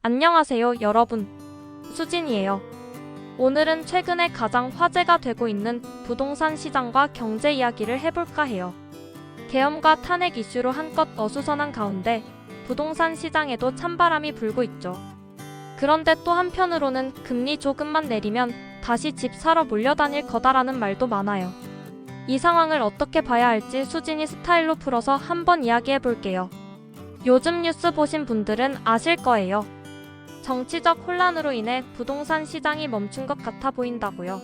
안녕하세요, 여러분. 수진이에요. 오늘은 최근에 가장 화제가 되고 있는 부동산 시장과 경제 이야기를 해볼까 해요. 계엄과 탄핵 이슈로 한껏 어수선한 가운데 부동산 시장에도 찬바람이 불고 있죠. 그런데 또 한편으로는 금리 조금만 내리면 다시 집 사러 몰려다닐 거다라는 말도 많아요. 이 상황을 어떻게 봐야 할지 수진이 스타일로 풀어서 한번 이야기해볼게요. 요즘 뉴스 보신 분들은 아실 거예요. 정치적 혼란으로 인해 부동산 시장이 멈춘 것 같아 보인다고요.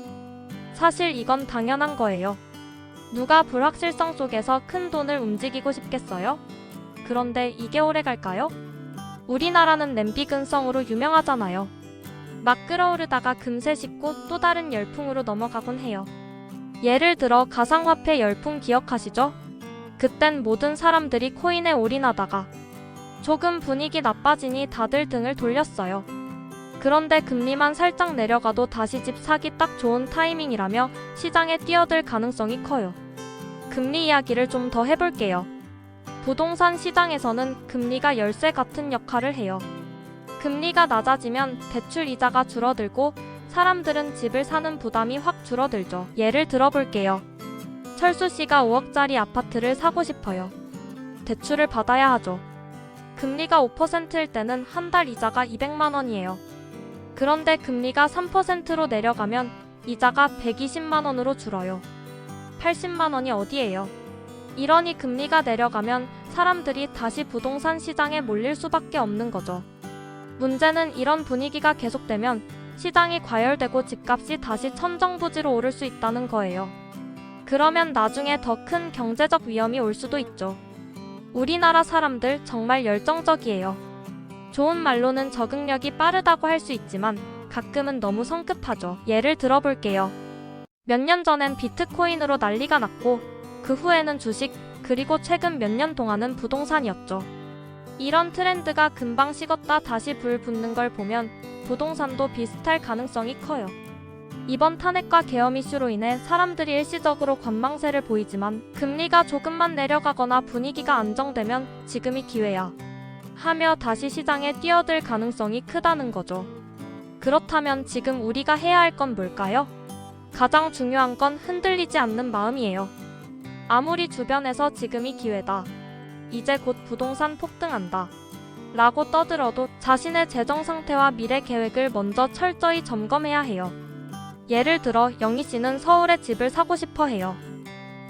사실 이건 당연한 거예요. 누가 불확실성 속에서 큰 돈을 움직이고 싶겠어요? 그런데 이게 오래 갈까요? 우리나라는 냄비근성으로 유명하잖아요. 막 끓어오르다가 금세 식고 또 다른 열풍으로 넘어가곤 해요. 예를 들어 가상화폐 열풍 기억하시죠? 그땐 모든 사람들이 코인에 올인하다가 조금 분위기 나빠지니 다들 등을 돌렸어요. 그런데 금리만 살짝 내려가도 다시 집 사기 딱 좋은 타이밍이라며 시장에 뛰어들 가능성이 커요. 금리 이야기를 좀 더 해볼게요. 부동산 시장에서는 금리가 열쇠 같은 역할을 해요. 금리가 낮아지면 대출 이자가 줄어들고 사람들은 집을 사는 부담이 확 줄어들죠. 예를 들어볼게요. 철수 씨가 5억짜리 아파트를 사고 싶어요. 대출을 받아야 하죠. 금리가 5%일 때는 한 달 이자가 200만 원이에요. 그런데 금리가 3%로 내려가면 이자가 120만 원으로 줄어요. 80만 원이 어디예요? 이러니 금리가 내려가면 사람들이 다시 부동산 시장에 몰릴 수밖에 없는 거죠. 문제는 이런 분위기가 계속되면 시장이 과열되고 집값이 다시 천정부지로 오를 수 있다는 거예요. 그러면 나중에 더 큰 경제적 위험이 올 수도 있죠. 우리나라 사람들 정말 열정적이에요. 좋은 말로는 적응력이 빠르다고 할 수 있지만 가끔은 너무 성급하죠. 예를 들어볼게요. 몇 년 전엔 비트코인으로 난리가 났고 그 후에는 주식, 그리고 최근 몇 년 동안은 부동산이었죠. 이런 트렌드가 금방 식었다 다시 불 붙는 걸 보면 부동산도 비슷할 가능성이 커요. 이번 탄핵과 계엄 이슈로 인해 사람들이 일시적으로 관망세를 보이지만 금리가 조금만 내려가거나 분위기가 안정되면 지금이 기회야 하며 다시 시장에 뛰어들 가능성이 크다는 거죠. 그렇다면 지금 우리가 해야 할 건 뭘까요? 가장 중요한 건 흔들리지 않는 마음이에요. 아무리 주변에서 지금이 기회다, 이제 곧 부동산 폭등한다 라고 떠들어도 자신의 재정 상태와 미래 계획을 먼저 철저히 점검해야 해요. 예를 들어 영희 씨는 서울에 집을 사고 싶어 해요.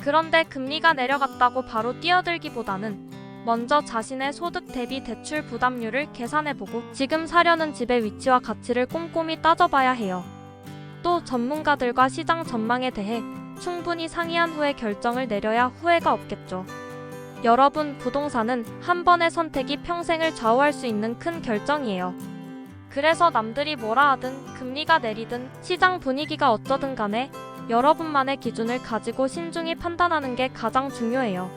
그런데 금리가 내려갔다고 바로 뛰어들기보다는 먼저 자신의 소득 대비 대출 부담률을 계산해보고 지금 사려는 집의 위치와 가치를 꼼꼼히 따져봐야 해요. 또 전문가들과 시장 전망에 대해 충분히 상의한 후에 결정을 내려야 후회가 없겠죠. 여러분, 부동산은 한 번의 선택이 평생을 좌우할 수 있는 큰 결정이에요. 그래서 남들이 뭐라 하든 금리가 내리든 시장 분위기가 어쩌든 간에 여러분만의 기준을 가지고 신중히 판단하는 게 가장 중요해요.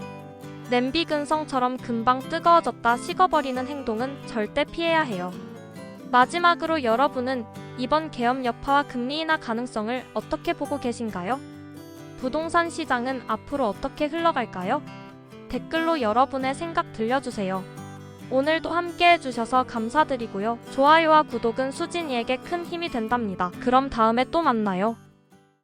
냄비 근성처럼 금방 뜨거워졌다 식어버리는 행동은 절대 피해야 해요. 마지막으로 여러분은 이번 계엄 여파와 금리 인하 가능성을 어떻게 보고 계신가요? 부동산 시장은 앞으로 어떻게 흘러갈까요? 댓글로 여러분의 생각 들려주세요. 오늘도 함께 해주셔서 감사드리고요. 좋아요와 구독은 수진이에게 큰 힘이 된답니다. 그럼 다음에 또 만나요.